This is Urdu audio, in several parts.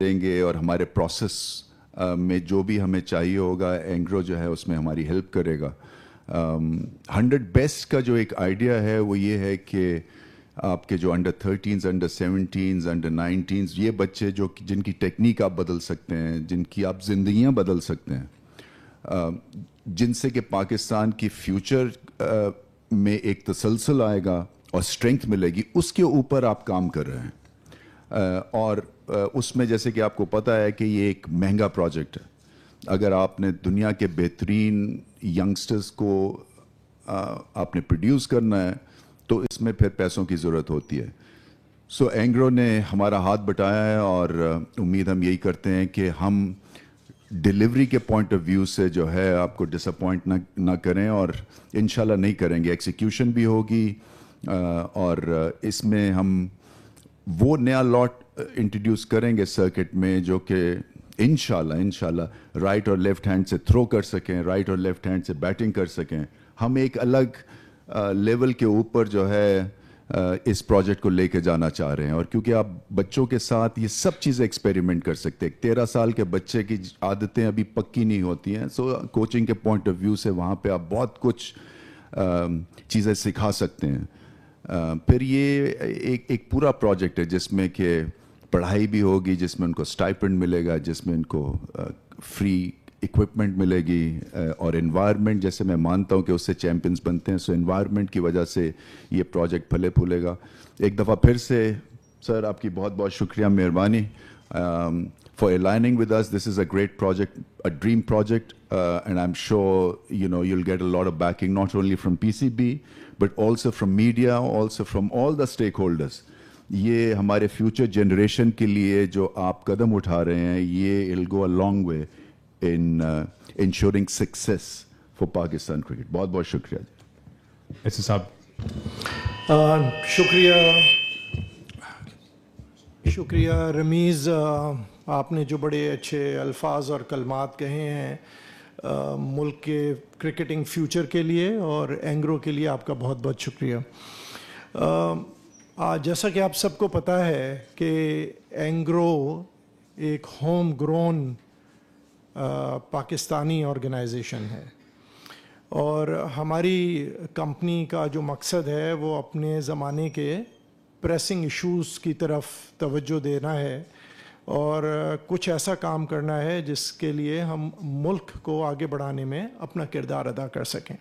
دیں گے اور ہمارے پروسیس میں جو بھی ہمیں چاہیے ہوگا اینگرو جو ہے اس میں ہماری ہیلپ کرے گا. 100 بیسٹ کا جو ایک آئیڈیا ہے وہ یہ ہے کہ آپ کے جو under 13s under 17s under 19s یہ بچے جن کی ٹیکنیک آپ بدل سکتے ہیں, جن کی آپ زندگیاں بدل سکتے ہیں, جن سے کہ پاکستان کی فیوچر میں ایک تسلسل آئے گا اور اسٹرینتھ ملے گی, اس کے اوپر آپ کام کر رہے ہیں. اور اس میں جیسے کہ آپ کو پتہ ہے کہ یہ ایک مہنگا پروجیکٹ ہے. اگر آپ نے دنیا کے بہترین ینگسٹرز کو آپ نے پروڈیوس کرنا ہے تو اس میں پھر پیسوں کی ضرورت ہوتی ہے. سو اینگرو نے ہمارا ہاتھ بٹایا ہے اور امید ہم یہی کرتے ہیں کہ ہم ڈیلیوری کے پوائنٹ آف ویو سے جو ہے آپ کو ڈس اپوائنٹ نہ کریں, اور انشاءاللہ نہیں کریں گے. ایکسیکیوشن بھی ہوگی اور اس میں ہم وہ نیا لاٹ انٹروڈیوس کریں گے سرکٹ میں جو کہ انشاءاللہ رائٹ اور لیفٹ ہینڈ سے تھرو کر سکیں, رائٹ اور لیفٹ ہینڈ سے بیٹنگ کر سکیں. ہم ایک الگ لیول کے اوپر جو ہے اس پروجیکٹ کو لے کے جانا چاہ رہے ہیں. اور کیونکہ آپ بچوں کے ساتھ یہ سب چیزیں ایکسپیریمنٹ کر سکتے ہیں. 13 سال کے بچے کی عادتیں ابھی پکی نہیں ہوتی ہیں, سو کوچنگ کے پوائنٹ آف ویو سے وہاں پہ آپ بہت کچھ چیزیں سکھا سکتے ہیں. پھر یہ ایک پورا پروجیکٹ ہے جس میں کہ پڑھائی بھی ہوگی, جس میں ان کو اسٹائپنڈ ملے گا, جس میں ان کو فری اکوپمنٹ ملے گی, اور انوائرمنٹ جیسے میں مانتا ہوں کہ اس سے چیمپئنز بنتے ہیں. سو انوائرمنٹ کی وجہ سے یہ پروجیکٹ پھلے پھولے گا. ایک دفعہ پھر سے سر آپ کی بہت بہت شکریہ, مہربانی for aligning with us. This is a great project, a dream project, and I'm sure you'll get a lot of backing not only from PCB but also from media, also from all the stakeholders. یہ ہمارے فیوچر جنریشن کے لیے جو آپ قدم اٹھا رہے ہیں یہ it'll go a long way in ensuring success for Pakistan cricket. بہت بہت شکریہ جی. ایسے صاحب شکریہ رمیز, آپ نے جو بڑے اچھے الفاظ اور کلمات کہے ہیں ملک کے کرکٹنگ فیوچر کے لیے اور اینگرو کے لیے, آپ کا بہت بہت شکریہ. جیسا کہ آپ سب کو پتہ ہے کہ اینگرو ایک ہوم گرون پاکستانی آرگنائزیشن ہے, اور ہماری کمپنی کا جو مقصد ہے وہ اپنے زمانے کے پریسنگ ایشوز کی طرف توجہ دینا ہے اور کچھ ایسا کام کرنا ہے جس کے لیے ہم ملک کو آگے بڑھانے میں اپنا کردار ادا کر سکیں.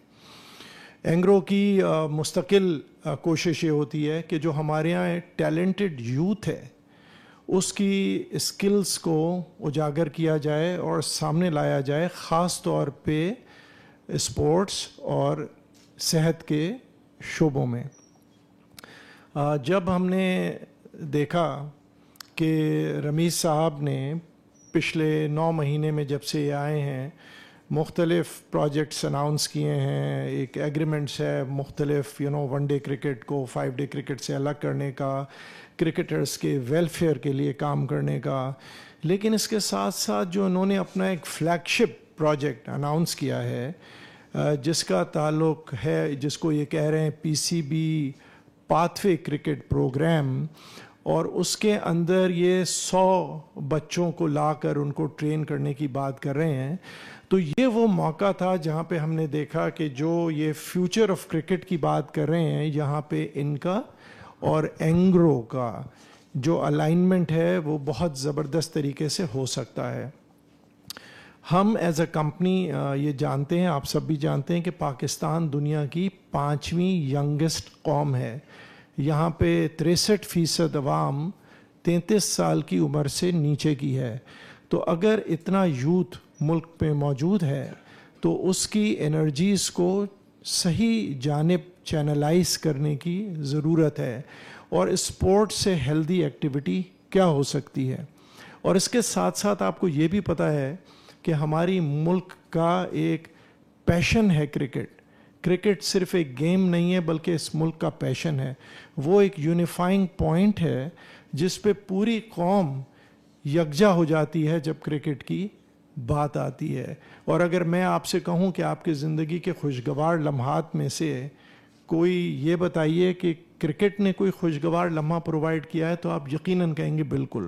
اینگرو کی مستقل کوشش یہ ہوتی ہے کہ جو ہمارے یہاں ٹیلنٹڈ یوتھ ہے اس کی اسکلز کو اجاگر کیا جائے اور سامنے لایا جائے, خاص طور پہ اسپورٹس اور صحت کے شعبوں میں. جب ہم نے دیکھا کہ رمیز صاحب نے پچھلے 9 مہینے میں جب سے یہ آئے ہیں مختلف پروجیکٹس اناؤنس کیے ہیں, ایک ایگریمنٹس ہے مختلف ون ڈے کرکٹ کو 5 ڈے کرکٹ سے الگ کرنے کا, کرکٹرز کے ویلفیئر کے لیے کام کرنے کا, لیکن اس کے ساتھ ساتھ جو انہوں نے اپنا ایک فلیگ شپ پروجیکٹ اناؤنس کیا ہے جس کا تعلق ہے, جس کو یہ کہہ رہے ہیں PCB pathway cricket programme, اور اس کے اندر یہ 100 بچوں کو لا کر ان کو ٹرین کرنے کی بات کر رہے ہیں. تو یہ وہ موقع تھا جہاں پہ ہم نے دیکھا کہ جو یہ فیوچر آف کرکٹ کی بات کر رہے ہیں یہاں پہ ان کا اور اینگرو کا جو الائنمنٹ ہے وہ بہت زبردست طریقے سے ہو سکتا ہے. ہم ایز اے کمپنی یہ جانتے ہیں, آپ سب بھی جانتے ہیں کہ پاکستان دنیا کی 5ویں ینگسٹ قوم ہے. یہاں پہ 63% عوام 33 سال کی عمر سے نیچے کی ہے. تو اگر اتنا یوتھ ملک پہ موجود ہے تو اس کی انرجیز کو صحیح جانب چینلائز کرنے کی ضرورت ہے, اور اسپورٹ سے ہیلدی ایکٹیویٹی کیا ہو سکتی ہے. اور اس کے ساتھ ساتھ آپ کو یہ بھی پتہ ہے کہ ہماری ملک کا ایک پیشن ہے کرکٹ. کرکٹ صرف ایک گیم نہیں ہے بلکہ اس ملک کا پیشن ہے. وہ ایک یونیفائنگ پوائنٹ ہے جس پہ پوری قوم یکجا ہو جاتی ہے جب کرکٹ کی بات آتی ہے. اور اگر میں آپ سے کہوں کہ آپ کی زندگی کے خوشگوار لمحات میں سے کوئی یہ بتائیے کہ کرکٹ نے کوئی خوشگوار لمحہ پرووائڈ کیا ہے, تو آپ یقیناً کہیں گے بالکل,